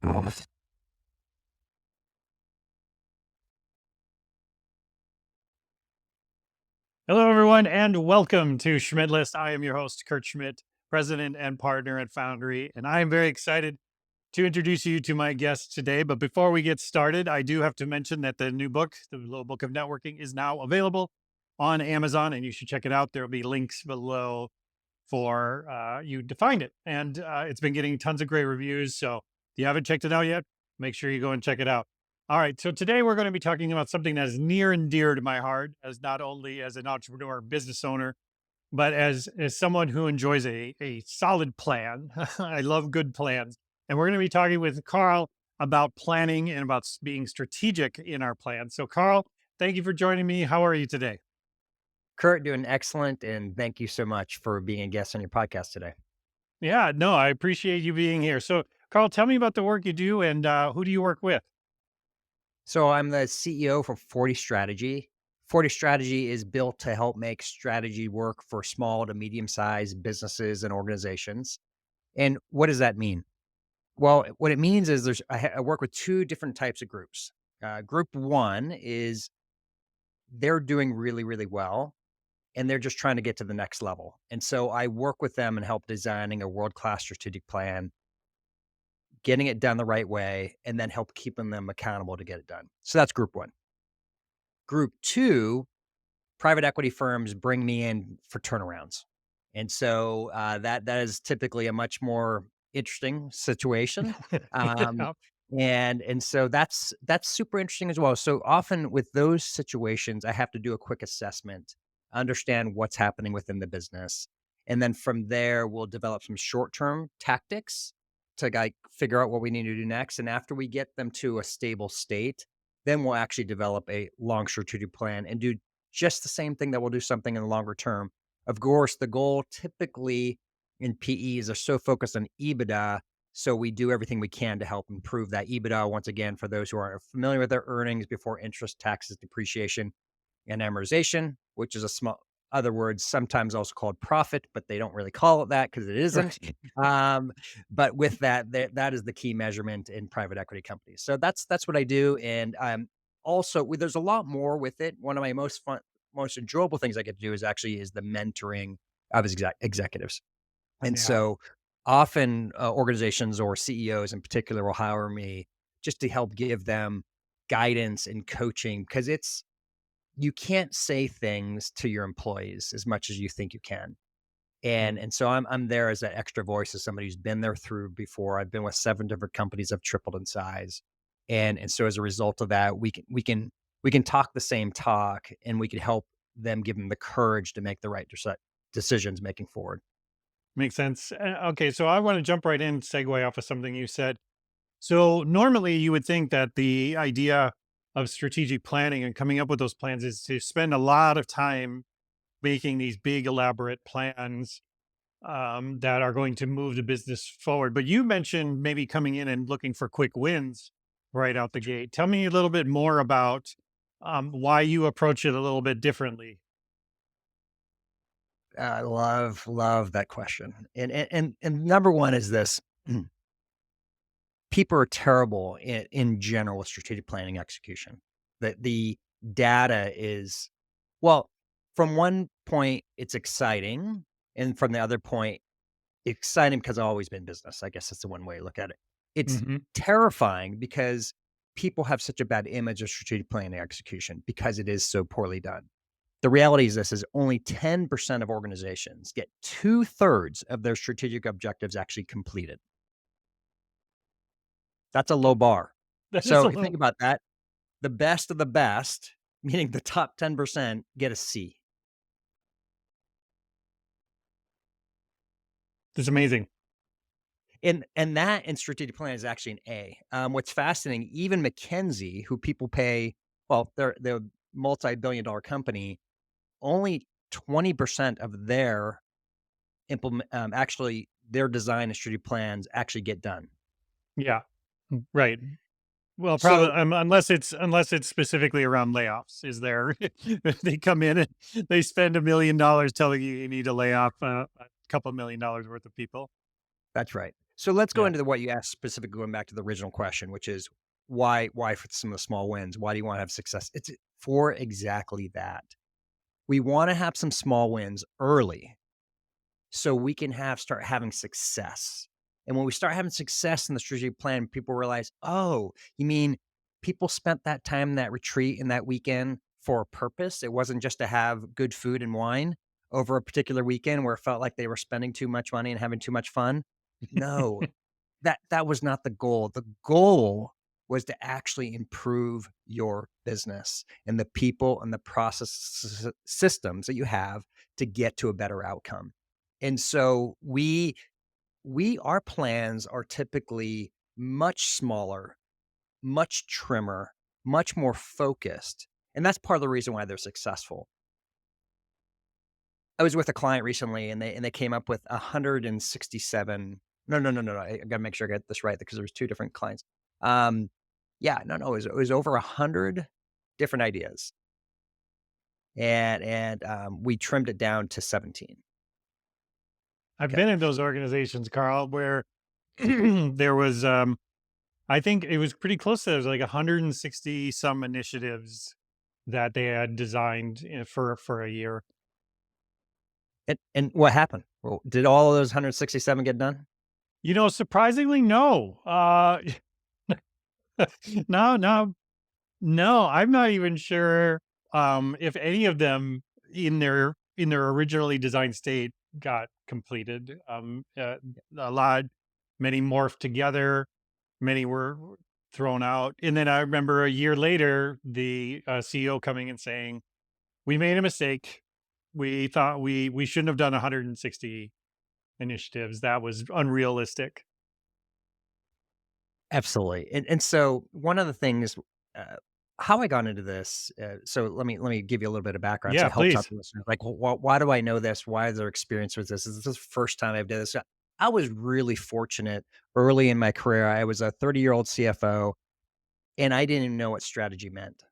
Hello, everyone, and welcome to Schmidt List. I am your host, Kurt Schmidt, president and partner at Foundry, and I am very excited to introduce you to my guest today. But before we get started, I do have to mention that the new book, The Little Book of Networking, is now available on Amazon, and you should check it out. There will be links below for you to find it. And it's been getting tons of great reviews. So if you haven't checked it out yet, make sure you go and check it out. All right. So today we're going to be talking about something that is near and dear to my heart, as not only as an entrepreneur, business owner, but as someone who enjoys a solid plan. I love good plans. And we're going to be talking with Carl about planning and about being strategic in our plans. So Carl, thank you for joining me. How are you today? Kurt, doing excellent, and thank you so much for being a guest on your podcast today. Yeah, no, I appreciate you being here. So, Carl, tell me about the work you do and who do you work with? So I'm the CEO for 40 Strategy. 40 Strategy is built to help make strategy work for small to medium-sized businesses and organizations. And what does that mean? Well, what it means is I work with two different types of groups. Group one is they're doing really, really well, and they're just trying to get to the next level. And so I work with them and help designing a world-class strategic plan, getting it done the right way, and then help keeping them accountable to get it done. So that's group one. Group two, private equity firms bring me in for turnarounds. And so that is typically a much more interesting situation. Um, Yeah, and so that's super interesting as well. So often with those situations, I have to do a quick assessment, understand what's happening within the business. And then from there, we'll develop some short-term tactics to like figure out what we need to do next. And after we get them to a stable state, then we'll actually develop a long strategic plan and do just the same thing that we'll do something in the longer term. Of course, the goal typically in PEs are so focused on EBITDA. So we do everything we can to help improve that EBITDA. Once again, for those who aren't familiar with their earnings before interest, taxes, depreciation, and amortization, which is a small, other words, sometimes also called profit, but they don't really call it that because it isn't. right. Um, but with that, that is the key measurement in private equity companies. So that's what I do, and also there's a lot more with it. One of my most fun, most enjoyable things I get to do is the mentoring of executives, and Yeah, so often organizations or CEOs in particular will hire me just to help give them guidance and coaching because it's you can't say things to your employees as much as you think you can. And so I'm there as that extra voice, as somebody who's been there through before. I've been with 7 different companies. I've tripled in size. And so as a result of that, we can talk the same talk, and we can help them, give them the courage to make the right decisions making forward. makes sense. Okay, so I want to jump right in, segue off of something you said. So normally you would think that the idea of strategic planning and coming up with those plans is to spend a lot of time making these big elaborate plans that are going to move the business forward. But you mentioned maybe coming in and looking for quick wins right out the gate. Tell me a little bit more about why you approach it a little bit differently. I love that question. And number one is this: people are terrible in general with strategic planning execution. The data is, well, from one point, it's exciting. And from the other point, exciting because I've always been business. I guess that's the one way to look at it. It's Hmm. terrifying because people have such a bad image of strategic planning execution because it is so poorly done. The reality is this is only 10% of organizations get two-thirds of their strategic objectives actually completed. That's a low bar. That is So a if you think little. about that, the best of the best, meaning the top 10% get a C. It's amazing. And that in strategic plan is actually an A. What's fascinating, even McKinsey, who people pay, well, they're a multi-billion dollar company, only 20% of their actually their design and strategic plans actually get done. Yeah. Right. Well, probably So unless it's specifically around layoffs. Is there? They come in and they spend $1 million telling you you need to lay off a couple $1 million worth of people. that's right. So let's go Yeah. into what you asked specifically, going back to the original question, which is why for some of the small wins? Why do you want to have success? It's for exactly that. We want to have some small wins early so we can start having success. And when we start having success in the strategic plan, people realize, oh, you mean people spent that time, that retreat, and that weekend for a purpose? It wasn't just to have good food and wine over a particular weekend where it felt like they were spending too much money and having too much fun. No, that was not the goal. The goal was to actually improve your business and the people and the process systems that you have to get to a better outcome. And so we our plans are typically much smaller, much trimmer, much more focused. And that's part of the reason why they're successful. I was with a client recently and they came up with 167. No. I gotta make sure I get this right because there was two different clients. Um, yeah, no, it was over 100 different ideas. And we trimmed it down to 17. I've Okay. been in those organizations, Carl, where there was, I think it was pretty close to, there was like 160 some initiatives that they had designed for a year. And what happened? Well, did all of those 167 get done? Surprisingly, no. No, no, no. I'm not even sure if any of them in their originally designed state got completed. A lot, many morphed together, many were thrown out, and then I remember a year later the CEO coming and saying, "We made a mistake. We thought we shouldn't have done 160 initiatives. That was unrealistic." Absolutely. And so one of the things, uh, how I got into this, so let me give you a little bit of background so Yeah, it helps out please. the listener. Like, why do I know this? Why is there experience with this? Is this the first time I've done this? I was really fortunate early in my career. I was a 30-year-old CFO and I didn't even know what strategy meant.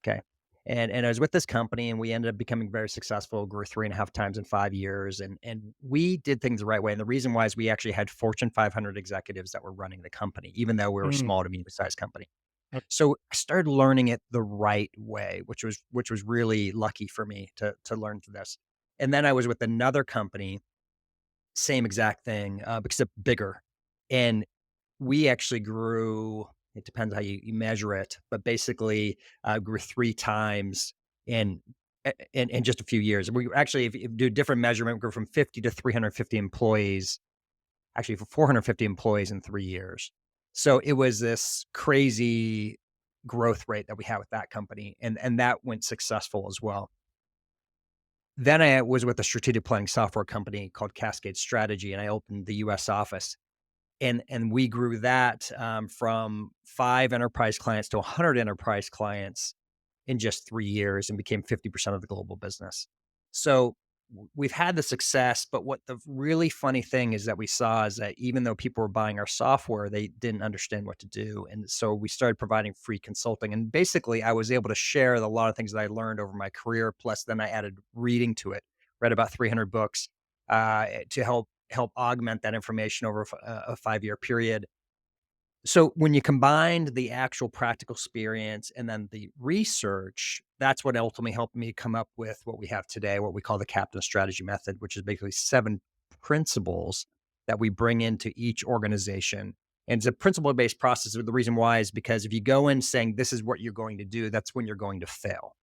Okay. And I was with this company and we ended up becoming very successful, grew 3.5 times in 5 years. And we did things the right way. And the reason why is we actually had Fortune 500 executives that were running the company, even though we were a Mm, small to medium sized company. o- So I started learning it the right way, which was really lucky for me to learn through this. And then I was with another company, same exact thing, because it's bigger. And we actually grew, it depends how you measure it, but basically, grew 3 times in in just a few years. We actually, if you do a different measurement, grew from 50 to 350 employees, actually for 450 employees in 3 years. So it was this crazy growth rate that we had with that company, and that went successful as well. Then I was with a strategic planning software company called Cascade Strategy, and I opened the US office. And we grew that, from 5 enterprise clients to 100 enterprise clients in just 3 years and became 50% of the global business. So, we've had the success, but what the really funny thing is that we saw is that even though people were buying our software, they didn't understand what to do, and so we started providing free consulting, and basically, I was able to share a lot of things that I learned over my career, plus then I added reading to it. Read about 300 books, to help augment that information over a 5-year period. So when you combined the actual practical experience and then the research, that's what ultimately helped me come up with what we have today, what we call the captain strategy method, which is basically 7 principles that we bring into each organization. And it's a principle based process. The reason why is because if you go in saying this is what you're going to do, that's when you're going to fail.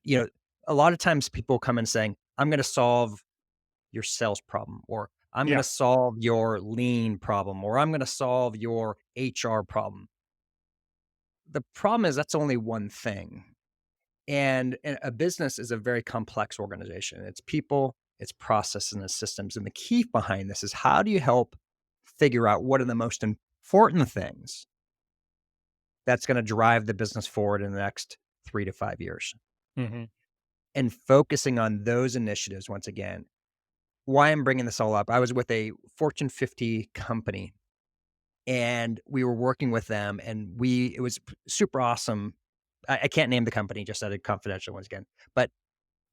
You know, a lot of times people come in saying, I'm going to solve your sales problem, or I'm going yeah. to solve your lean problem, or I'm going to solve your HR problem. The problem is that's only one thing. And a business is a very complex organization. It's people, it's process, and it's systems. And the key behind this is how do you help figure out what are the most important things that's going to drive the business forward in the next 3 to 5 years? Hmm. And focusing on those initiatives once again. Why I'm bringing this all up, I was with a Fortune 50 company and we were working with them and it was super awesome. I can't name the company just out of confidential once again, but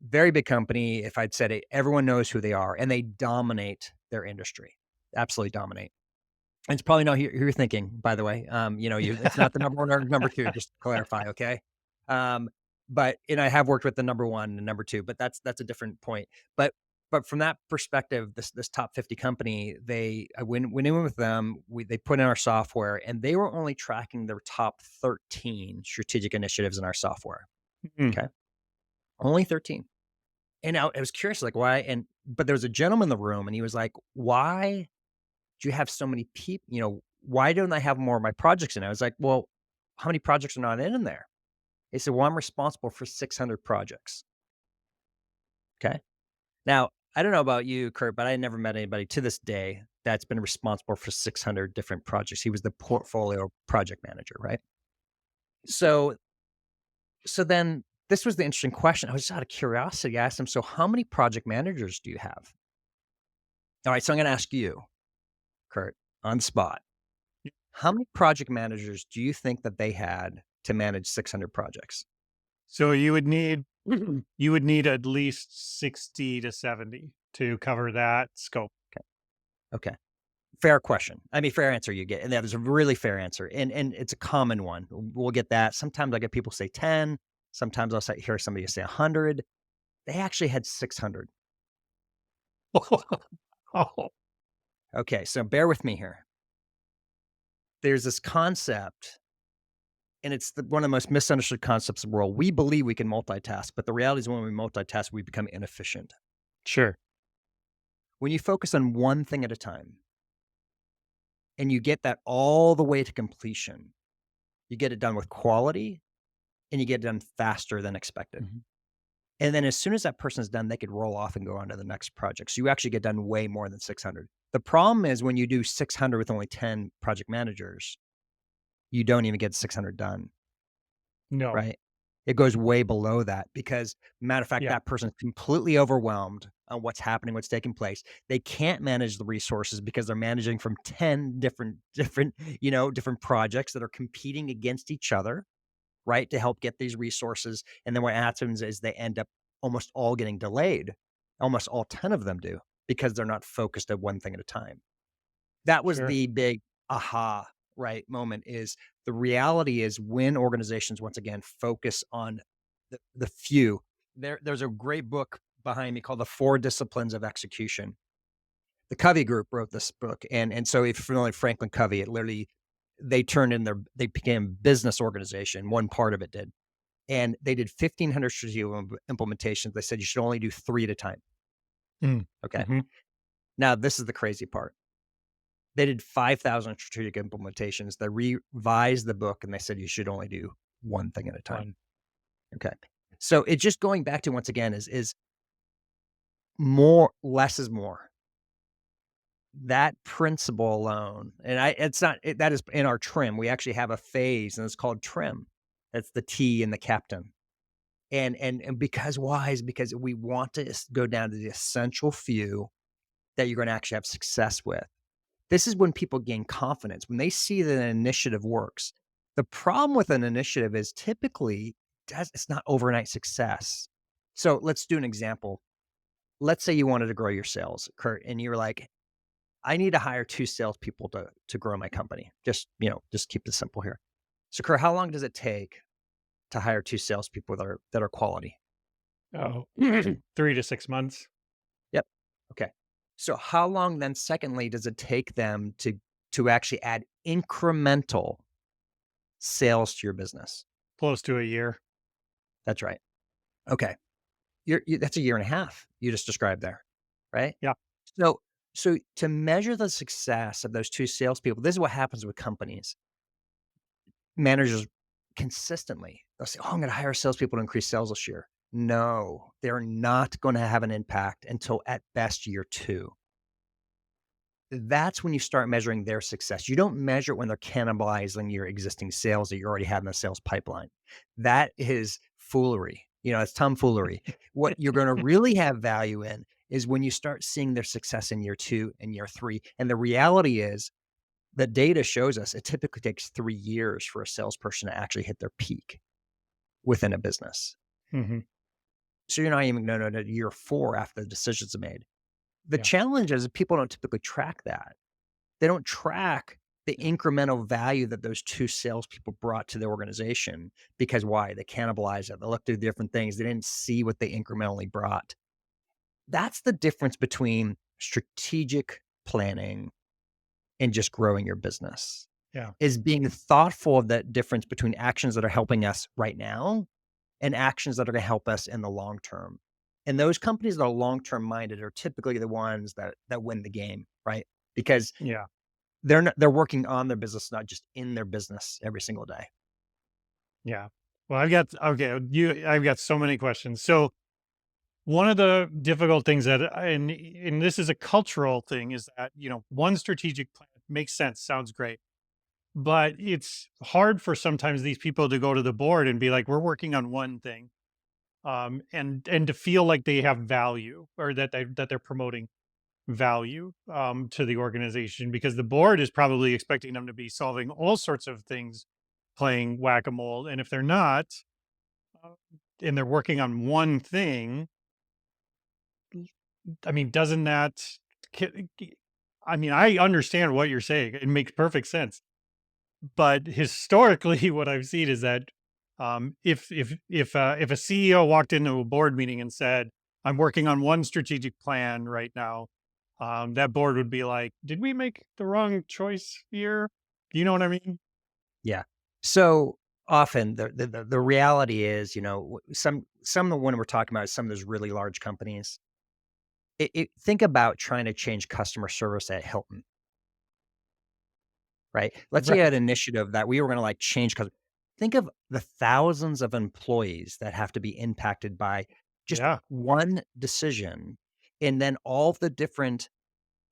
Very big company. If I'd said it, everyone knows who they are and they dominate their industry. Absolutely dominate. And it's probably not who you're thinking, by the way. It's not the number one or number two, just to clarify, okay? Um, and I have worked with the number one and number two, but that's a different point. But from that perspective, this top 50 company, I went in with them, they put in our software and they were only tracking their top 13 strategic initiatives in our software. Mm. Okay. Only 13. And I was curious, like, why? But there was a gentleman in the room and he was like, why do you have so many people? Why don't I have more of my projects in? I was like, well, how many projects are not in there? They said, well, I'm responsible for 600 projects. Okay. Now, I don't know about you, Kurt, but I never met anybody to this day that's been responsible for 600 different projects. He was the portfolio project manager, right? So, so then this was the interesting question. I was just out of curiosity. I asked him, so how many project managers do you have? All right. So I'm going to ask you, Kurt, on the spot. How many project managers do you think that they had to manage 600 projects? So you would need at least 60 to 70 to cover that scope. Okay. Fair question. I mean, fair answer you get. And that is a really fair answer. And it's a common one. We'll get that. Sometimes I get people say 10. Sometimes hear somebody say 100. They actually had 600. Oh, Okay. So bear with me here. There's this concept, and it's one of the most misunderstood concepts in the world. We believe we can multitask, but the reality is when we multitask, we become inefficient. sure. When you focus on one thing at a time and you get that all the way to completion, you get it done with quality and you get it done faster than expected. Mhm. And then as soon as that person's done, they could roll off and go on to the next project. So you actually get done way more than 600. The problem is when you do 600 with only 10 project managers, you don't even get 600 done, No. right? It goes way below that because, matter of fact, Yeah. that person's completely overwhelmed on what's happening, what's taking place. They can't manage the resources because they're managing from 10 different projects that are competing against each other, right? To help get these resources. And then what happens is they end up almost all getting delayed. Almost all 10 of them do because they're not focused at one thing at a time. That was Sure. the big aha, right, moment is the reality is when organizations once again focus on the few. There's a great book behind me called The Four Disciplines of Execution. The Covey Group wrote this book, and so if you're familiar with Franklin Covey, it literally they became a business organization. One part of it did, and they did 1,500 strategic implementations. They said you should only do 3 at a time. Mm. Okay. Mhm. Now this is the crazy part. They did 5,000 strategic implementations. They revised the book and they said you should only do one thing at a time. Fun. Okay. So it's just going back to once again is more less is more. That principle alone, and that is in our trim. We actually have a phase and it's called trim. That's the T in the captain. And because why is because we want to go down to the essential few that you're going to actually have success with. This is when people gain confidence, when they see that an initiative works. The problem with an initiative is typically it's not overnight success. So let's do an example. Let's say you wanted to grow your sales, Kurt, and you were like, I need to hire 2 salespeople to grow my company. Just keep it simple here. So, Kurt, how long does it take to hire 2 salespeople that are quality? Oh, 3 to 6 months. Yep. Okay. So how long then, secondly, does it take them to actually add incremental sales to your business? Close to a year. That's right. Okay. That's a year and a half you just described there, right? Yeah. So so to measure the success of those 2 salespeople, this is what happens with companies. Managers consistently, they'll say, "Oh, I'm gonna hire salespeople to increase sales this year." No, they're not gonna have an impact until at best year 2. That's when you start measuring their success. You don't measure it when they're cannibalizing your existing sales that you already have in the sales pipeline. That is foolery. It's tomfoolery. What you're going to really have value in is when you start seeing their success in year 2 and year 3. And the reality is the data shows us it typically takes 3 years for a salesperson to actually hit their peak within a business. Mhm. So you're not even going to know year 4 after the decisions are made. The Yeah. challenge is people don't typically track that. They don't track the Yeah. incremental value that those 2 salespeople brought to the organization because why? They cannibalized it. They looked through different things. They didn't see what they incrementally brought. That's the difference between strategic planning and just growing your business, Yeah. is being thoughtful of that difference between actions that are helping us right now and actions that are gonna help us in the long term. And those companies that are long-term minded are typically the ones that win the game, right? Because Yeah. they're working on their business, not just in their business every single day. Yeah. Well, I've got so many questions. So one of the difficult things and this is a cultural thing, is that, one strategic plan makes sense, sounds great. But it's hard for sometimes these people to go to the board and be like, we're working on one thing. And to feel like they have value, or that they're promoting value to the organization, because the board is probably expecting them to be solving all sorts of things, playing whack-a-mole. And if they're not, uh, and they're working on one thing, I mean, doesn't that ki- ki- I mean, I understand what you're saying. It makes perfect sense. But historically, what I've seen is that, if a CEO walked into a board meeting and said, "I'm working on one strategic plan right now," that board would be like, "Did we make the wrong choice here?" You know what I mean? Yeah. So often the reality is, some of when we're talking about some of those really large companies, think about trying to change customer service at Hilton, right? Let's say you had Right. an initiative that we were going to like change. Think of the thousands of employees that have to be impacted by just Yeah. one decision, and then all the different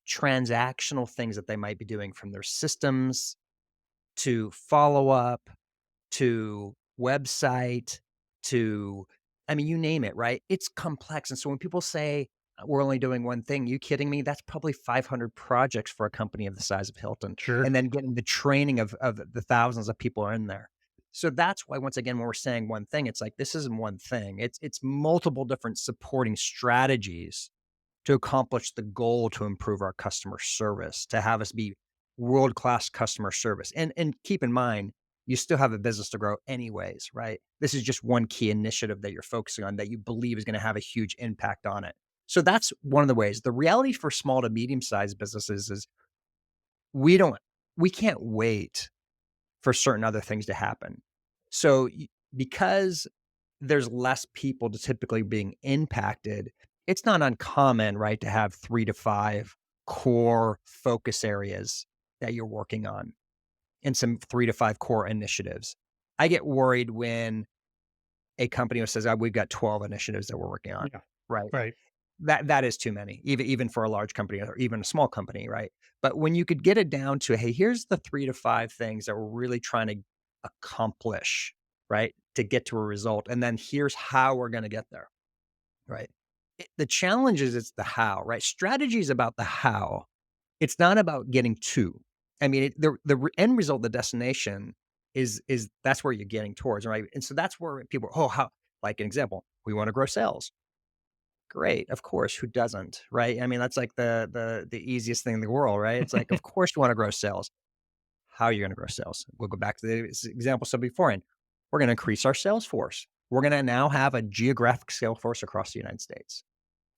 transactional things that they might be doing, from their systems to follow up to website to, I mean, you name it, right? It's complex. And so when people say we're only doing one thing, you kidding me? That's probably 500 projects for a company of the size of Hilton. Sure. And then getting the training of the thousands of people are in there. So that's why, once again, when we're saying one thing, it's like this isn't one thing. It's multiple different supporting strategies to accomplish the goal to improve our customer service, to have us be world-class customer service. And keep in mind, you still have a business to grow anyways, right? This is just one key initiative that you're focusing on that you believe is gonna have a huge impact on it. So that's one of the ways. The reality for small to medium-sized businesses is we don't we can't wait for certain other things to happen. So, because there's less people to typically being impacted, it's not uncommon, right, to have 3 to 5 core focus areas that you're working on and some 3 to 5 core initiatives. I get worried when a company says, "Oh, we've got 12 initiatives that we're working on." Yeah. Right? Right. That is too many, even for a large company or even a small company, right? But when you could get it down to, "Hey, here's the 3 to 5 things that we're really trying to accomplish," right, to get to a result, and then here's how we're gonna get there, right? The challenge is it's the how, right? Strategy is about the how. It's not about getting to. I mean, end result, the destination is that's where you're getting towards, right? And so that's where people, "Oh, how," like an example, "We wanna grow sales." Great, of course, who doesn't, right? I mean, that's like the easiest thing in the world, right? It's like, of course you wanna grow sales. How are you gonna grow sales? We'll go back to the example said beforehand. We're gonna increase our sales force. We're gonna now have a geographic sales force across the United States.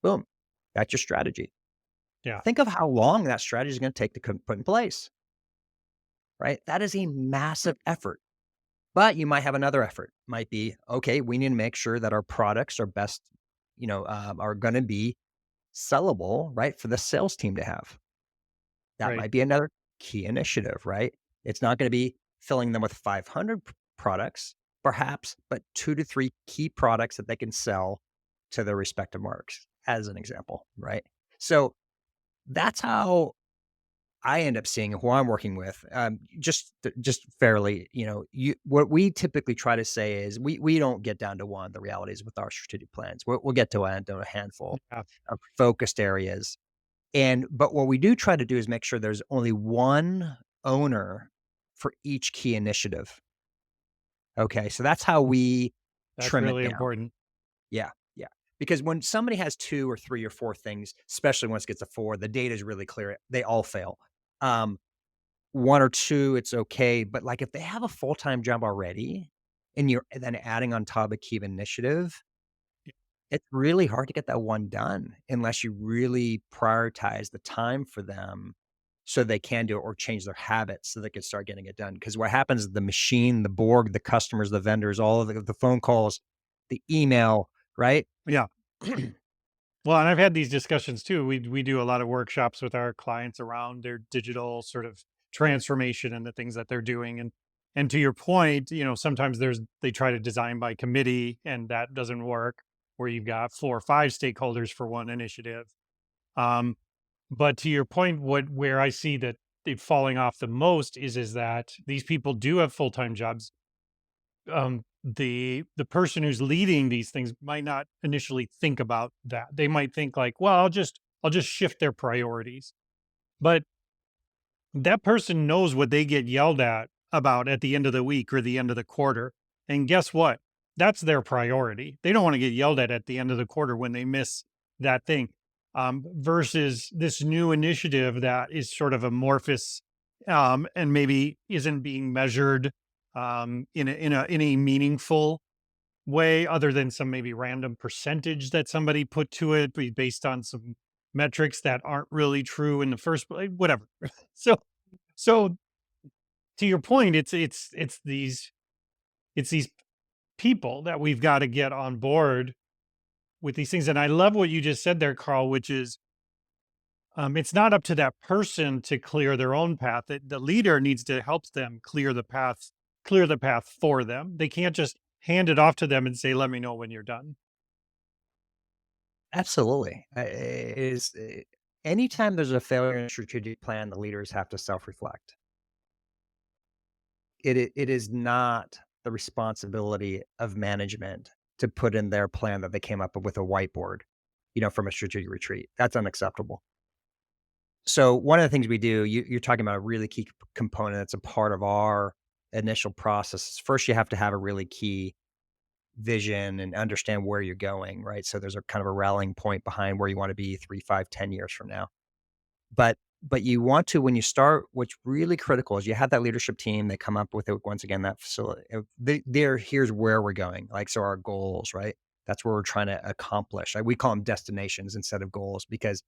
Boom, that's your strategy. Yeah. Think of how long that strategy is gonna take to put in place, right? That is a massive effort. But you might have another effort. Might be, okay, we need to make sure that our products are best, are gonna be sellable, right, for the sales team to have. That Right. might be another key initiative, right? It's not gonna be filling them with 500 products, perhaps, but 2 to 3 key products that they can sell to their respective marks, as an example, right? So, that's how I end up seeing who I'm working with. Just fairly, what we typically try to say is we don't get down to one, the realities with our strategic plans. We'll get to a handful Yeah. of focused areas. But what we do try to do is make sure there's only one owner for each key initiative. Okay, so that's how we That's trim it really down. important. Yeah, yeah. Because when somebody has 2 or 3 or 4 things, especially once it gets to 4, the data is really clear. They all fail. Um, 1 or 2, it's okay, but, like, if they have a full-time job already and you're then adding on top a key initiative, it's really hard to get that one done unless you really prioritize the time for them so they can do it or change their habits so they can start getting it done. Because what happens is the machine, the Borg, the customers, the vendors, all of the phone calls, the email, right? Yeah. Well, and I've had these discussions too. We do a lot of workshops with our clients around their digital sort of transformation and the things that they're doing. And to your point, sometimes they try to design by committee and that doesn't work where you've got 4 or 5 stakeholders for one initiative. Um, but to your point, where I see that it falling off the most is that these people do have full-time jobs. The person who's leading these things might not initially think about that. They might think like, well, I'll just shift their priorities. But that person knows what they get yelled at about at the end of the week or the end of the quarter. And guess what? That's their priority. They don't want to get yelled at the end of the quarter when they miss that thing. Versus this new initiative that is sort of amorphous, and maybe isn't being measured in a meaningful way, other than some maybe random percentage that somebody put to it based on some metrics that aren't really true in the first place, whatever. So so to your point, it's these people that we've got to get on board with these things. And I love what you just said there, Carl, which is, it's not up to that person to clear their own path. The leader needs to help them clear the path for them. They can't just hand it off to them and say, "Let me know when you're done." Absolutely. Anytime there's a failure in a strategic plan, the leaders have to self-reflect. It is not the responsibility of management to put in their plan that they came up with a whiteboard, from a strategic retreat. That's unacceptable. So one of the things we do, you're talking about a really key component that's a part of our initial process. Is first, you have to have a really key vision and understand where you're going, right? So there's a kind of a rallying point behind where you want to be 3, 5, 10 years from now. But you want to, when you start, what's really critical is you have that leadership team. They come up with it once again, that facility. Here's where we're going. Like, so our goals, right? That's where we're trying to accomplish. We call them destinations instead of goals because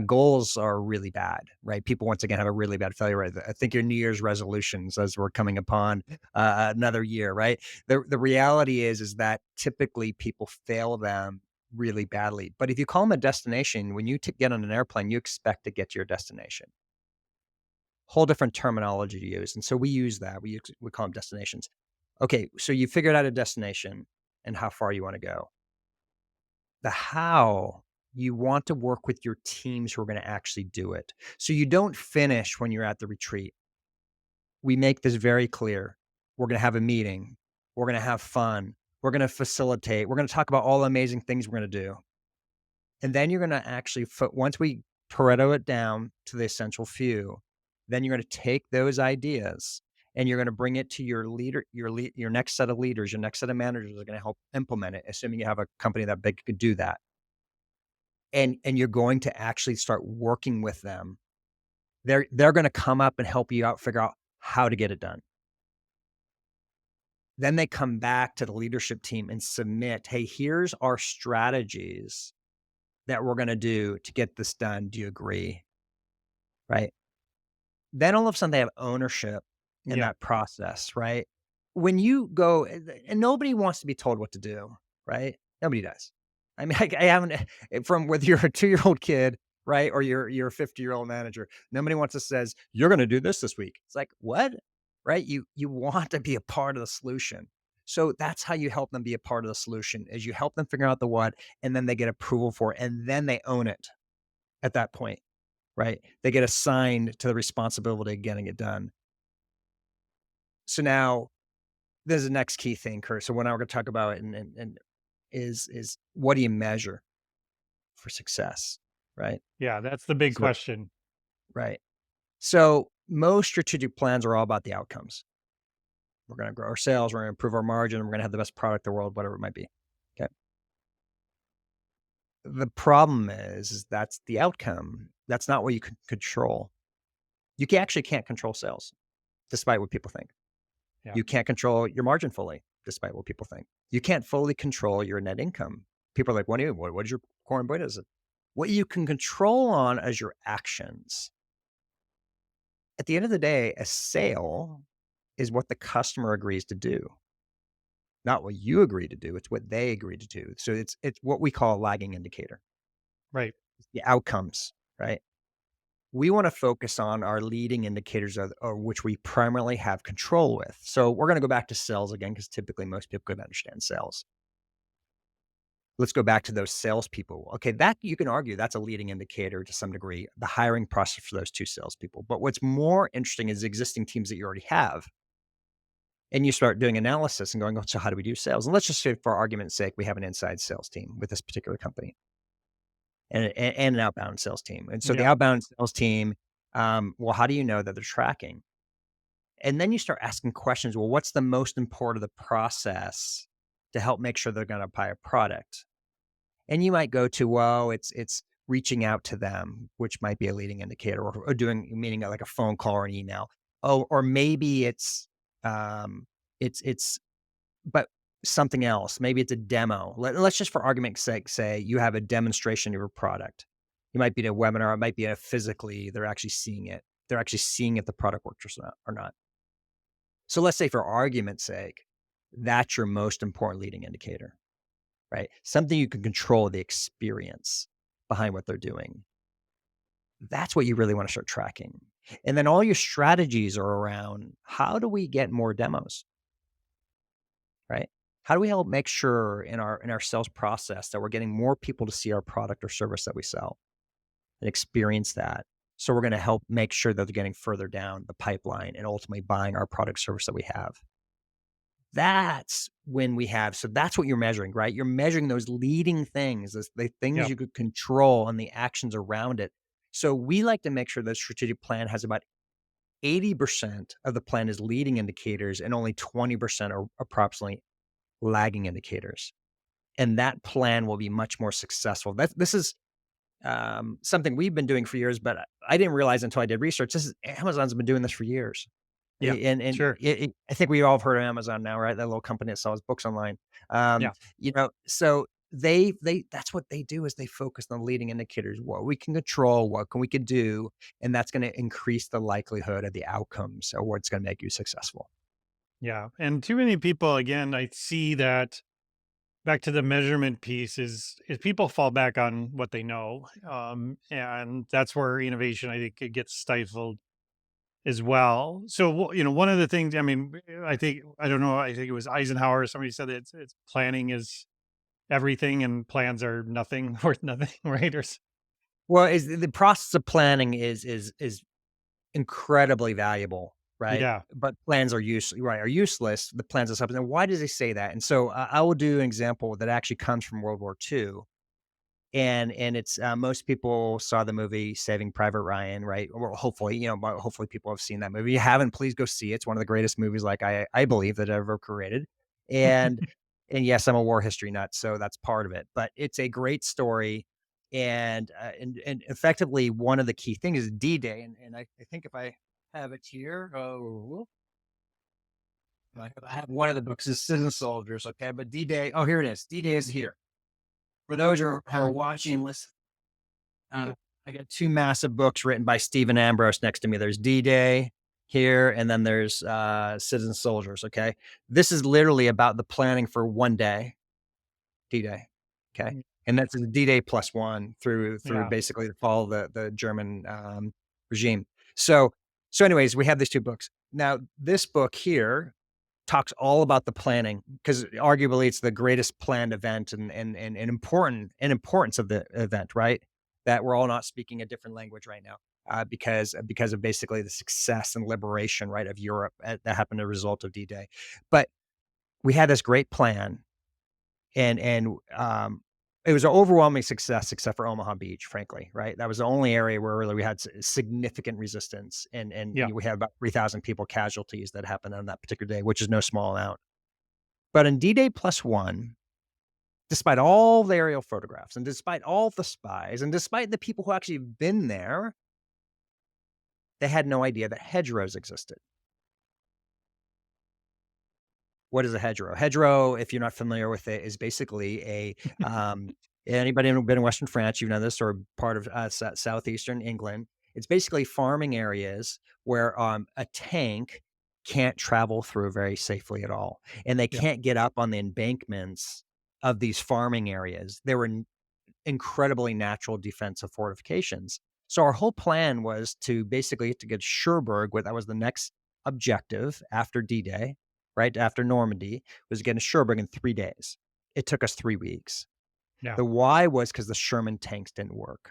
goals are really bad, right? People once again have a really bad failure rate. I think your New Year's resolutions as we're coming upon another year, right? The reality is that typically people fail them really badly. But if you call them a destination, when you get on an airplane, you expect to get to your destination. Whole different terminology to use, and so we use that. We call them destinations. Okay, so you figured out a destination and how far you want to go. The how, you want to work with your teams who are going to actually do it. So you don't finish when you're at the retreat. We make this very clear. We're going to have a meeting. We're going to have fun. We're going to facilitate. We're going to talk about all the amazing things we're going to do. And then you're gonna actually once we Pareto it down to the essential few, then you're gonna take those ideas and you're gonna bring it to your leader, your next set of leaders, your next set of managers are gonna help implement it, assuming you have a company that big could do that. And you're going to actually start working with them. They're gonna come up and help you out, figure out how to get it done. Then they come back to the leadership team and submit, "Hey, here's our strategies that we're gonna do to get this done. Do you agree?" Right? Then all of a sudden they have ownership in Yeah. that process, right? When you go and nobody wants to be told what to do, right? Nobody does. I mean, I haven't from whether you're a 2-year-old kid, right, or you're a 50-year-old manager, nobody wants to says, "You're gonna do this week." It's like, "What?" Right? You want to be a part of the solution. So that's how you help them be a part of the solution, is you help them figure out the what, and then they get approval for it, and then they own it at that point, right? They get assigned to the responsibility of getting it done. So now there's the next key thing, Kurt. So what now we're gonna talk about and is what do you measure for success, right? Yeah, that's the big So question. right. So most strategic plans are all about the outcomes. We're gonna grow our sales, we're gonna improve our margin, we're gonna have the best product in the world, whatever it might be. Okay. The problem is that's the outcome. That's not what you can control. Actually can't control sales, despite what people think. Yeah. You can't control your margin fully, despite what people think. You can't fully control your net income. People are like, what is your core and what is it? What you can control on is your actions. At the end of the day, a sale is what the customer agrees to do, not what you agree to do. It's what they agree to do. So it's what we call a lagging indicator, Right. the outcomes, right? We want to focus on our leading indicators of which we primarily have control with. So we're going to go back to sales again, because typically most people can understand sales. Let's go back to those salespeople. Okay, that you can argue that's a leading indicator to some degree, the hiring process for those two salespeople. But what's more interesting is existing teams that you already have. And you start doing analysis and going, oh, so how do we do sales? And let's just say, for argument's sake, we have an inside sales team with this particular company and an outbound sales team. And so the Yeah. outbound sales team, well, how do you know that they're tracking? And then you start asking questions. Well, what's the most important of the process to help make sure they're going to buy a product? And you might go to, well, it's reaching out to them, which might be a leading indicator, or doing, meaning like a phone call or an email. Oh, or maybe it's but something else. Maybe it's a demo. Let's just, for argument's sake, say you have a demonstration of your product. You might be in a webinar. It might be a physically. They're actually seeing it. They're actually seeing if the product works or not. So let's say, for argument's sake, that's your most important leading indicator, right? Something you can control the experience behind what they're doing. That's what you really want to start tracking. And then all your strategies are around, how do we get more demos, right? How do we help make sure in our sales process that we're getting more people to see our product or service that we sell and experience that? So we're going to help make sure that they're getting further down the pipeline and ultimately buying our product service that we have. That's when we have, so that's what you're measuring, right? You're measuring those leading things, the things Yeah. you could control and the actions around it. So we like to make sure that strategic plan has about 80% of the plan is leading indicators and only 20% are approximately lagging indicators. And that plan will be much more successful. This is something we've been doing for years, but I didn't realize until I did research. Amazon's been doing this for years. Yeah. And Sure. I think we all have heard of Amazon now, right? That little company that sells books online. Yeah. So they that's what they do, is they focus on leading indicators, what we can control, we can do, and that's going to increase the likelihood of the outcomes or what's going to make you successful. Yeah. And too many people, again, I see that back to the measurement piece is people fall back on what they know. And that's where innovation, I think, it gets stifled as well. So, one of the things, I mean, I don't know, I think it was Eisenhower, or somebody said that it's planning is everything and plans are nothing, worth nothing, right? Well, is the process of planning is incredibly valuable, right? Yeah. But plans are useless. The plans are something. And why does he say that? And so I will do an example that actually comes from World War II. And it's most people saw the movie Saving Private Ryan, right? Or hopefully, hopefully people have seen that movie. If you haven't, please go see it. It's one of the greatest movies, like I believe, that ever created. And and yes, I'm a war history nut, so that's part of it. But it's a great story, and effectively one of the key things is D-Day. And I think if I have it here, I have one of the books is Citizen Soldiers, okay? But D-Day, oh, here it is. D-Day is here. For those who are watching, listen. I got two massive books written by Stephen Ambrose next to me. There's D-Day here, and then there's Citizen Soldiers. Okay, this is literally about the planning for one day, D-Day. Okay, Mm. and that's the D-Day plus one through Yeah. basically the fall of the German regime. So anyways, we have these two books. Now, this book here talks all about the planning, because arguably it's the greatest planned event and importance of the event, right? That we're all not speaking a different language right now, because of basically the success and liberation, right, of Europe, that happened as a result of D-Day. But we had this great plan, and it was an overwhelming success, except for Omaha Beach, frankly, right? That was the only area where really we had significant resistance, and Yeah. we had about 3,000 people casualties that happened on that particular day, which is no small amount. But in D-Day plus one, despite all the aerial photographs and despite all the spies and despite the people who actually have been there, they had no idea that hedgerows existed. What is a hedgerow? Hedgerow, if you're not familiar with it, is basically anybody who's been in Western France, you know this, or part of southeastern England. It's basically farming areas where a tank can't travel through very safely at all, and they Yeah. can't get up on the embankments of these farming areas. They were incredibly natural defensive fortifications. So our whole plan was to basically to get Cherbourg, where that was the next objective after D-Day, right after Normandy, was to get to Cherbourg in 3 days. It took us 3 weeks. Yeah. The why was because the Sherman tanks didn't work.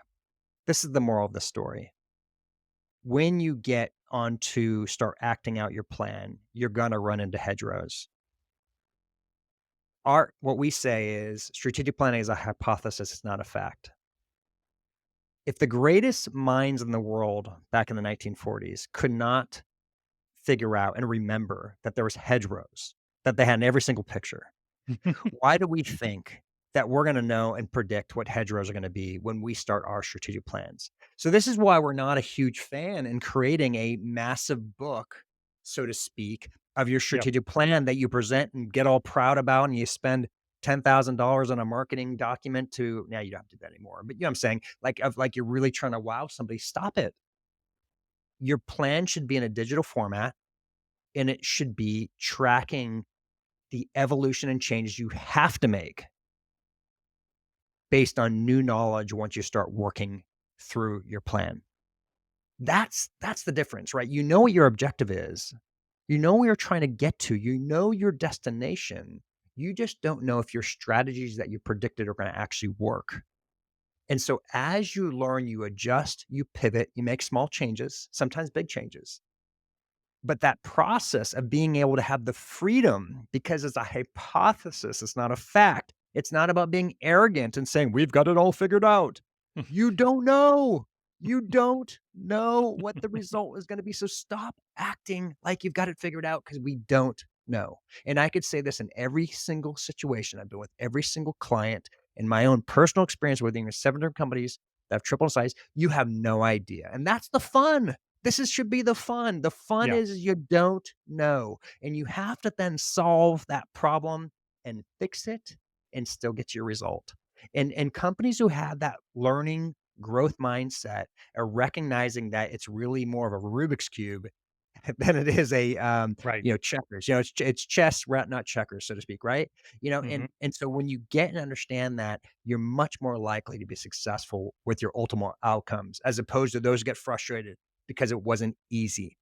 This is the moral of the story. When you get on to start acting out your plan, you're gonna run into hedgerows. What we say is strategic planning is a hypothesis, it's not a fact. If the greatest minds in the world back in the 1940s could not figure out and remember that there was hedgerows that they had in every single picture, why do we think that we're gonna know and predict what hedgerows are gonna be when we start our strategic plans? So this is why we're not a huge fan in creating a massive book, so to speak, of your Yep. strategic plan that you present and get all proud about, and you spend $10,000 on a marketing document to now you don't have to do that anymore. But you know what I'm saying? Like you're really trying to wow somebody. Stop it. Your plan should be in a digital format and it should be tracking the evolution and changes you have to make based on new knowledge once you start working through your plan. That's the difference, right? You know what your objective is. You know where you're trying to get to. You know your destination. You just don't know if your strategies that you predicted are going to actually work. And so as you learn, you adjust, you pivot, you make small changes, sometimes big changes. But that process of being able to have the freedom, because it's a hypothesis, it's not a fact. It's not about being arrogant and saying, we've got it all figured out. You don't know. You don't know what the result is going to be. So stop acting like you've got it figured out because we don't know. And I could say this in every single situation. I've been with every single client in my own personal experience with even 7 different companies that have tripled in size. You have no idea. And that's the fun. Should be the fun. The fun Yeah. is you don't know, and you have to then solve that problem and fix it and still get your result. And companies who have that learning growth mindset are recognizing that it's really more of a Rubik's cube than it is a Right. checkers. It's chess, not checkers, so to speak, right? Hmm. And so when you get and understand that, you're much more likely to be successful with your ultimate outcomes, as opposed to those who get frustrated because it wasn't easy.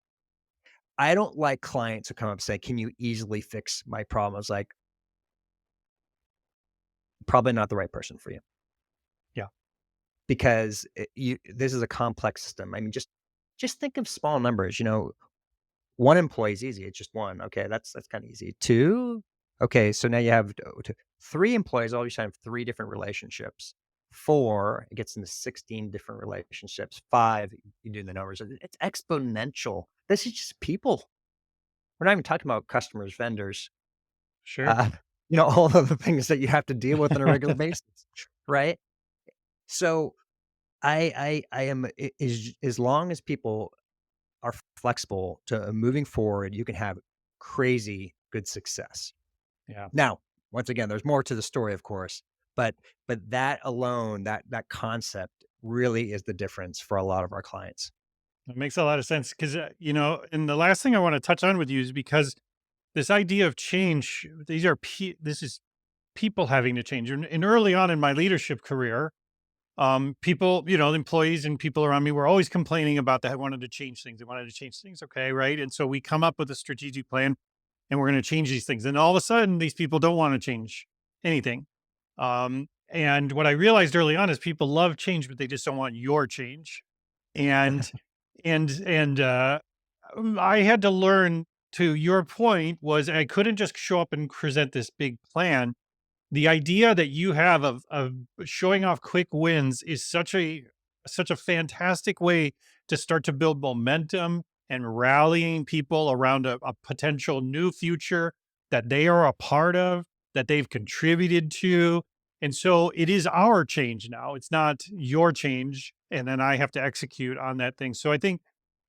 I don't like clients who come up and say, "Can you easily fix my problem?" I was like, "Probably not the right person for you Yeah. because this is a complex system." I mean, just think of small numbers. 1 employee is easy. It's just one. Okay, that's kind of easy. Two. Okay, so now you have 3 employees. All of a sudden, have 3 different relationships. Four, it gets into 16 different relationships. Five, you do the numbers. It's exponential. This is just people. We're not even talking about customers, vendors, Sure. uh, all of the things that you have to deal with on a regular basis, right? So I am as long as people are flexible to moving forward, you can have crazy good success. Yeah. Now, once again, there's more to the story, of course, but that alone, that concept really is the difference for a lot of our clients. It makes a lot of sense because, and the last thing I want to touch on with you is because this idea of change, this is people having to change. And early on in my leadership career, people, employees and people around me were always complaining about that. I wanted to change things. They wanted to change things. Okay. Right. And so we come up with a strategic plan and we're going to change these things. And all of a sudden, these people don't want to change anything. And what I realized early on is people love change, but they just don't want your change. And I had to learn, to your point, was I couldn't just show up and present this big plan. The idea that you have of showing off quick wins is such a fantastic way to start to build momentum and rallying people around a potential new future that they are a part of, that they've contributed to. And so it is our change now. It's not your change. And then I have to execute on that thing. So I think,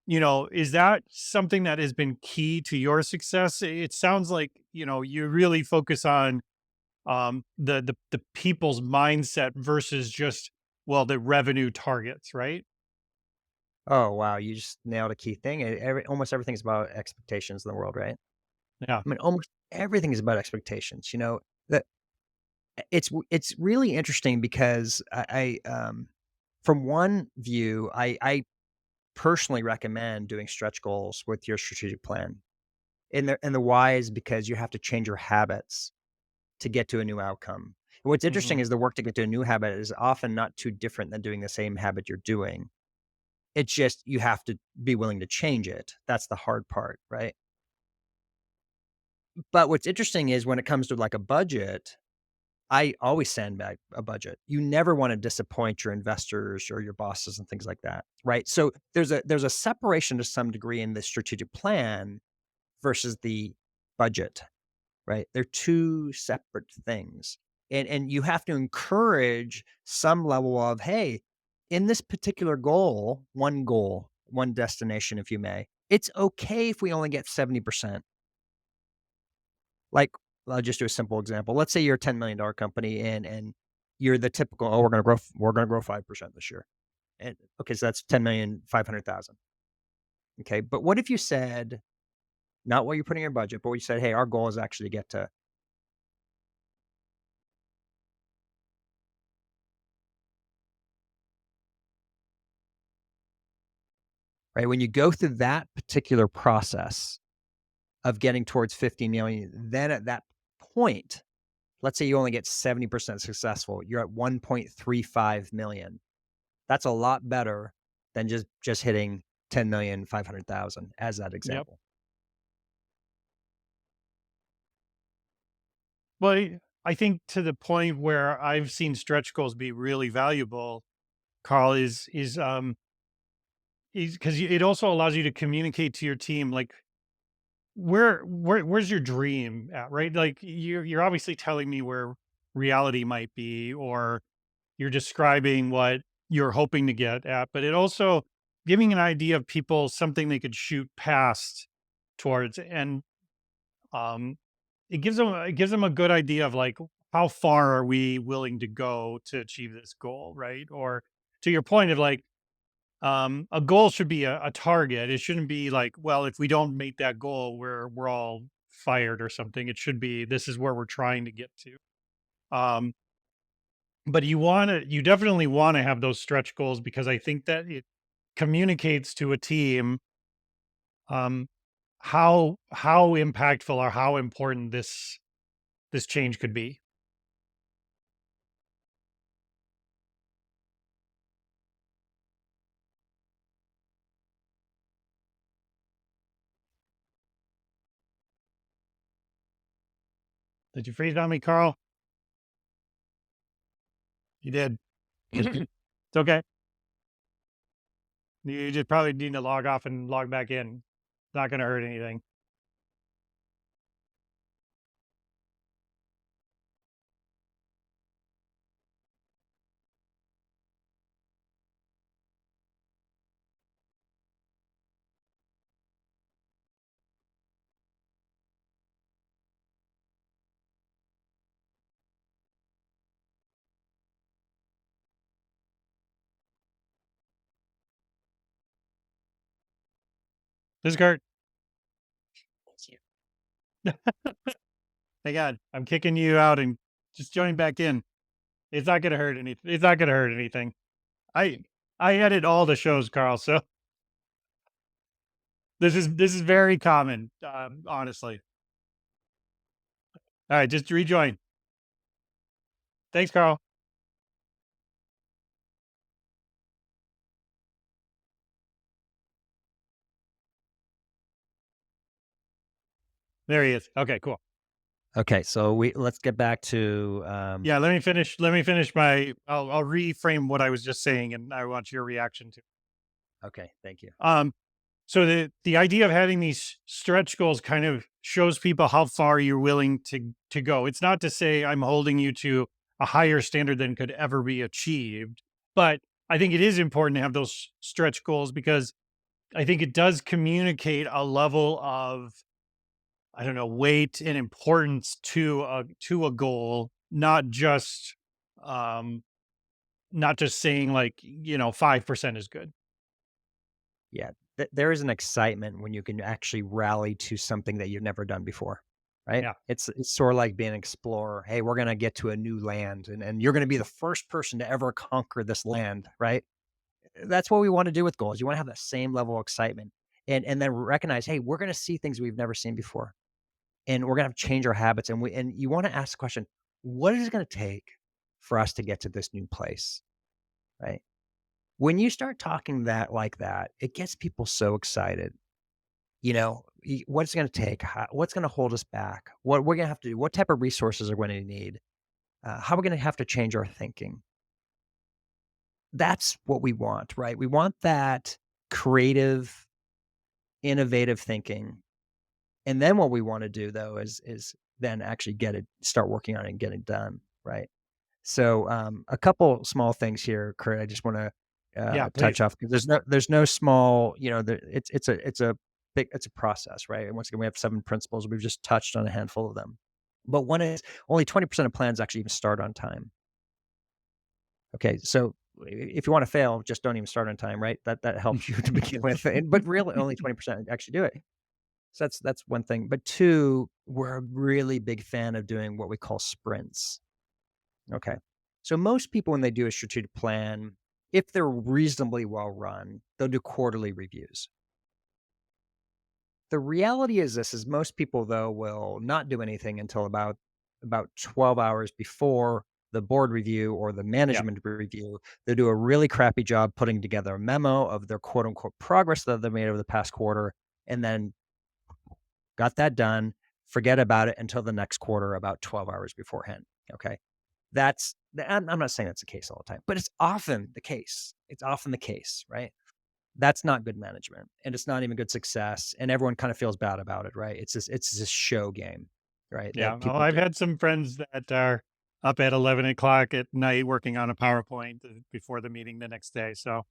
is that something that has been key to your success? It sounds like, you really focus on the people's mindset versus just, well, the revenue targets, right? Oh, wow, you just nailed a key thing. Almost everything is about expectations in the world, right? Yeah. I mean, almost everything is about expectations. That it's really interesting because from one view, I personally recommend doing stretch goals with your strategic plan. And the why is because you have to change your habits to get to a new outcome. What's interesting Hmm. is the work to get to a new habit is often not too different than doing the same habit you're doing. It's just you have to be willing to change it. That's the hard part, right? But what's interesting is when it comes to like a budget, I always sandbag a budget. You never want to disappoint your investors or your bosses and things like that, right? So there's a separation to some degree in the strategic plan versus the budget, right? They're two separate things. And you have to encourage some level of, hey, in this particular goal, one destination, if you may, it's okay if we only get 70%. Like, I'll just do a simple example. Let's say you're a $10 million company and you're the typical, oh, we're gonna grow 5% this year. And okay, so that's 10,500,000. Okay. But what if you said, not what you're putting in your budget, but what you said, hey, our goal is actually to get to, right? When you go through that particular process of getting towards 50 million, then at that point, let's say you only get 70% successful, you're at 1.35 million. That's a lot better than just hitting 10,500,000 as that Yep. example. Well, I think to the point where I've seen stretch goals be really valuable, Carl, is because it also allows you to communicate to your team, like, where's your dream at, right? Like, you're obviously telling me where reality might be, or you're describing what you're hoping to get at, but it also giving an idea of people something they could shoot past towards. And um it gives them a good idea of, like, how far are we willing to go to achieve this goal, right? Or to your point of, like, a goal should be a target. It shouldn't be like, well, if we don't make that goal, we're all fired or something. It should be, this is where we're trying to get to. Um, but you definitely want to have those stretch goals, because I think that it communicates to a team um, how impactful or how important this change could be. Did you freeze on me, Carl? You did. It's okay. You just probably need to log off and log back in. It's not going to hurt anything. This is Kurt. Hang on. I'm kicking you out and just join back in. It's not going to hurt anything. It's not going to hurt anything. I I edit all the shows, Carl. So this is very common, honestly. All right, just rejoin. Thanks, Carl. There he is. Okay, cool. Okay, so let's get back to Yeah, let me finish. Let me finish my. I'll reframe what I was just saying, and I want your reaction to. okay, thank you. So the idea of having these stretch goals kind of shows people how far you're willing to go. It's not to say I'm holding you to a higher standard than could ever be achieved. But I think it is important to have those stretch goals because I think it does communicate a level of, I don't know, weight and importance to a goal, um not just saying like, 5% is good. Yeah, there is an excitement when you can actually rally to something that you've never done before, right? Yeah. It's sort of like being an explorer. Hey, we're gonna get to a new land, and you're gonna be the first person to ever conquer this land, right? That's what we want to do with goals. You want to have that same level of excitement, and then recognize, hey, we're gonna see things we've never seen before, and we're gonna have to change our habits. And you want to ask the question, what is it gonna take for us to get to this new place, right? When you start talking that like that, it gets people so excited. What's it going to take? What's going to hold us back? What we're going to have to do? What type of resources are we going to need? How we're going to have to change our thinking? That's what we want, right? We want that creative, innovative thinking. And then what we want to do though is then actually start working on it and get it done, right? So a couple small things here, Kurt. I just want to Yeah, touch please. off because there's no small, it's a process, right? And once again, we have 7 principles. We've just touched on a handful of them. But one is only 20% of plans actually even start on time. Okay, so if you want to fail, just don't even start on time, right? That helps you to begin with. But really, only 20% actually do it. So that's one thing. But two, we're a really big fan of doing what we call sprints. Okay. So most people, when they do a strategic plan, if they're reasonably well run, they'll do quarterly reviews. The reality is this is most people though will not do anything until about 12 hours before the board review or the Yeah. management review. They do a really crappy job putting together a memo of their quote unquote progress that they made over the past quarter and then got that done, forget about it until the next quarter about 12 hours beforehand. Okay. I'm not saying that's the case all the time, but it's often the case. It's often the case, right? That's not good management and it's not even good success. And everyone kind of feels bad about it, right? It's this show game, right? Yeah. That Well, people I've do. had some friends that are up at 11 o'clock at night working on a PowerPoint before the meeting the next day. So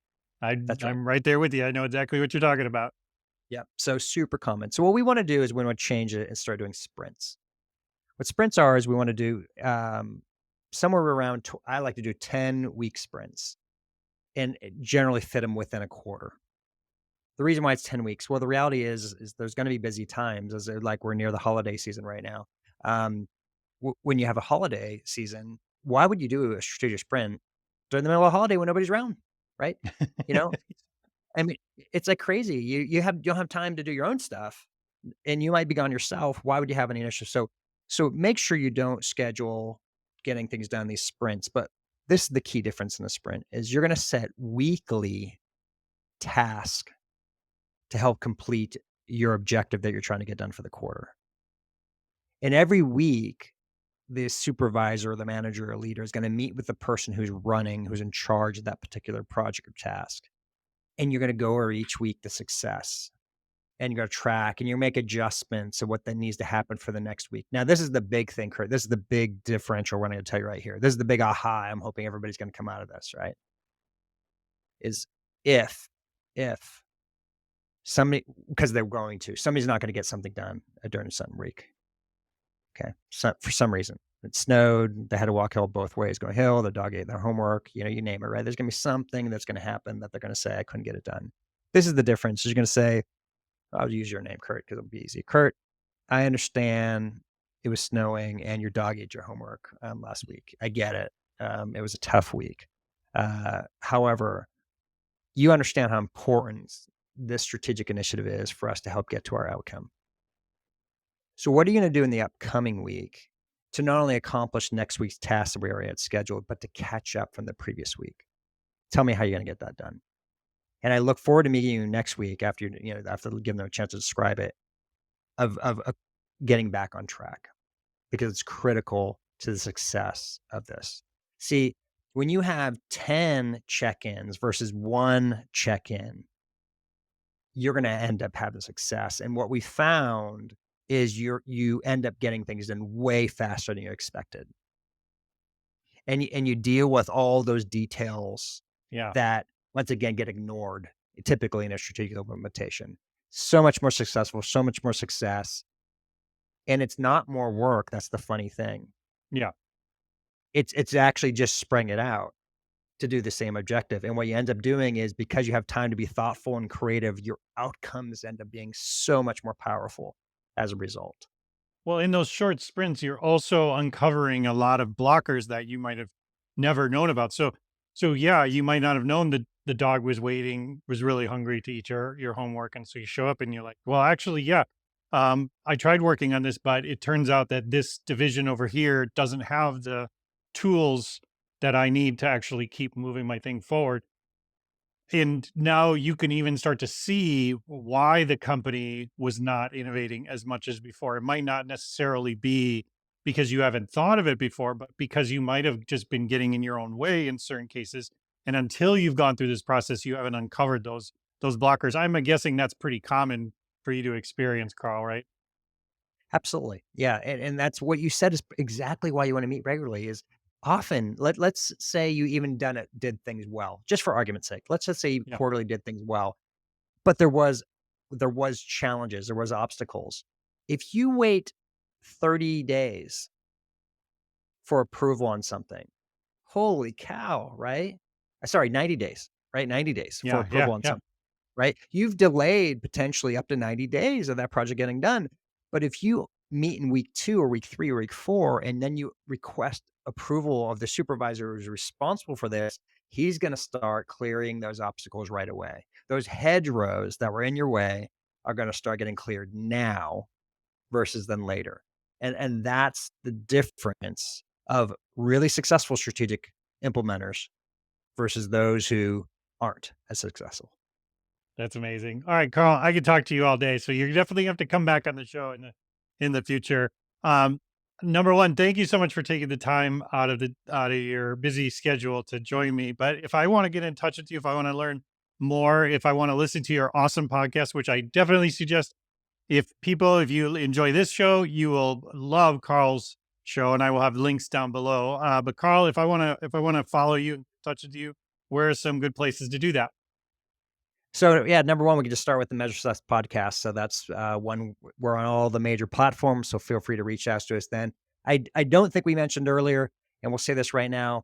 That's right. I'm right there with you. I know exactly what you're talking about. Yeah. So super common. So what we want to do is we want to change it and start doing sprints. What sprints are is we want to do somewhere around, I like to do 10-week sprints and generally fit them within a quarter. The reason why it's 10 weeks, well, the reality is there's gonna be busy times like we're near the holiday season right now. Um, when you have a holiday season, why would you do a strategic sprint during the middle of a holiday when nobody's around, right? You know? I mean, it's like crazy. You don't have time to do your own stuff, and you might be gone yourself. Why would you have any initiative? So make sure you don't schedule getting things done these sprints, but this is the key difference in the sprint is you're gonna set weekly task to help complete your objective that you're trying to get done for the quarter. And every week, the supervisor or the manager or leader is going to meet with the person who's in charge of that particular project or task. And you're going to go over each week the success and you're going to track and you make adjustments of what that needs to happen for the next week. Now, this is the big thing, Kurt. This is the big differential we're going to tell you right here. This is the big aha. I'm hoping everybody's going to come out of this, right? Is if, if somebody, because they're going to, somebody's not going to get something done during a certain week. Okay. So for some reason, it snowed. They had to walk hill both ways, go hill. The dog ate their homework. You name it, right? There's going to be something that's going to happen that they're going to say, I couldn't get it done. This is the difference. You're going to say, I'll use your name, Kurt, because it'll be easy. Kurt, I understand it was snowing and your dog ate your homework last week. I get it. It was a tough week. However, you understand how important this strategic initiative is for us to help get to our outcome. So what are you going to do in the upcoming week to not only accomplish next week's tasks that we already had scheduled, but to catch up from the previous week? Tell me how you're going to get that done. And I look forward to meeting you next week after giving them a chance to describe it of getting back on track because it's critical to the success of this. See, when you have 10 check-ins versus one check-in, you're going to end up having success. And what we found is you end up getting things done way faster than you expected. and you deal with all those details Yeah. that once again get ignored typically in a strategic implementation. So much more successful, so much more success, and it's not more work. That's the funny thing. Yeah. It's actually just spreading it out to do the same objective. And what you end up doing is because you have time to be thoughtful and creative, your outcomes end up being so much more powerful as a result. Well, in those short sprints, you're also uncovering a lot of blockers that you might have never known about. So yeah, you might not have known that the dog was waiting, was really hungry to eat your homework, and so you show up and you're like, well, actually, yeah, I tried working on this, but it turns out that this division over here doesn't have the tools that I need to actually keep moving my thing forward. And now you can even start to see why the company was not innovating as much as before. It might not necessarily be because you haven't thought of it before, but because you might have just been getting in your own way in certain cases. And until you've gone through this process, you haven't uncovered those blockers. I'm guessing that's pretty common for you to experience, Carl, right? Absolutely. Yeah, and that's what you said is exactly why you wanna meet regularly is often let's say you even did things well, just for argument's sake. Let's just say you Yeah. quarterly did things well, but there was challenges, there was obstacles. If you wait 30 days for approval on something, holy cow, right? Sorry, 90 days, right? 90 days for Yeah. Yeah. approval on Yeah. something. Right? You've delayed potentially up to 90 days of that project getting done. But if you meet in week 2 or week 3 or week 4, and then you request approval of the supervisor who's responsible for this, he's going to start clearing those obstacles right away. Those hedgerows that were in your way are going to start getting cleared now versus then later. And that's the difference of really successful strategic implementers versus those who aren't as successful. That's amazing. All right, Carl, I could talk to you all day. So you definitely have to come back on the show in the future. Um, Number one, thank you so much for taking the time out of your busy schedule to join me. But if I want to get in touch with you, if I want to learn more, if I want to listen to your awesome podcast, which I definitely suggest, if you enjoy this show, you will love Carl's show, and I will have links down below. But Carl, if I want to follow you, in touch with you, where are some good places to do that? So yeah, number one, we can just start with the Measure podcast. So that's one. We're on all the major platforms, so feel free to reach out to us. Then I don't think we mentioned earlier, and we'll say this right now.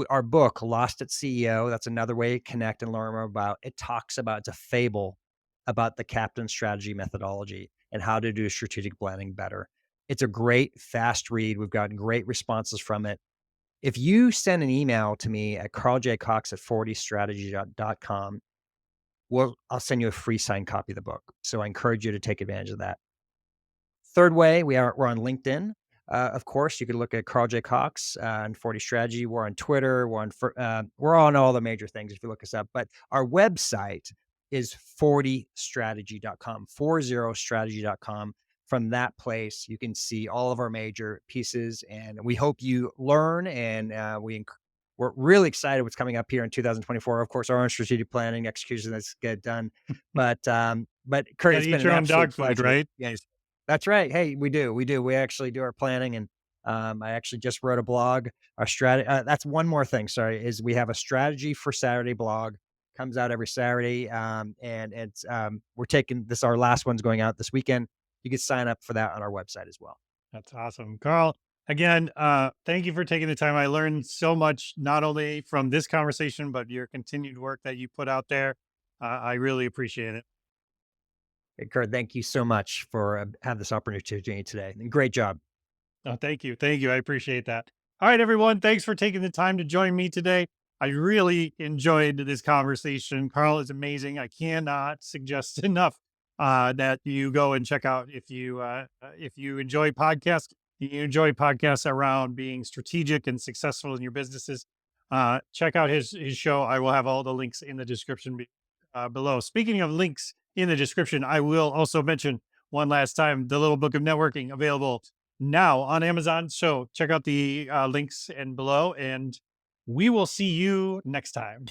Our book, Lost at CEO, that's another way to connect and learn more about. It talks about it's a fable about the captain strategy methodology and how to do strategic planning better. It's a great fast read. We've gotten great responses from it. If you send an email to me at carljcox at 40strategy.com, well, I'll send you a free signed copy of the book. So I encourage you to take advantage of that. Third way, we're on LinkedIn. Of course, you can look at Carl J. Cox and 40 Strategy. We're on Twitter. We're on all the major things if you look us up. But our website is 40strategy.com, 40strategy.com. From that place, you can see all of our major pieces, and we hope you learn. And we're really excited what's coming up here in 2024. Of course, our own strategic planning execution that's get done. But Kurt, Got to it's been eat an your own absolute dog food, pleasure. right? Yes, that's right. Hey, we do. We do. We actually do our planning, and I actually just wrote a blog. Our strategy. That's one more thing. Sorry, is we have a strategy for Saturday blog comes out every Saturday, and it's we're taking this. Our last one's going out this weekend. You can sign up for that on our website as well. That's awesome. Carl, again, thank you for taking the time. I learned so much, not only from this conversation, but your continued work that you put out there. I really appreciate it. Hey, Kurt, thank you so much for having this opportunity today. And great job. Oh, thank you. Thank you. I appreciate that. All right, everyone. Thanks for taking the time to join me today. I really enjoyed this conversation. Carl is amazing. I cannot suggest enough that you go and check out if you enjoy podcasts, you enjoy podcasts around being strategic and successful in your businesses. Check out his show. I will have all the links in the description below. Speaking of links in the description, I will also mention one last time the Little Book of Networking available now on Amazon. So check out the links and below, and we will see you next time.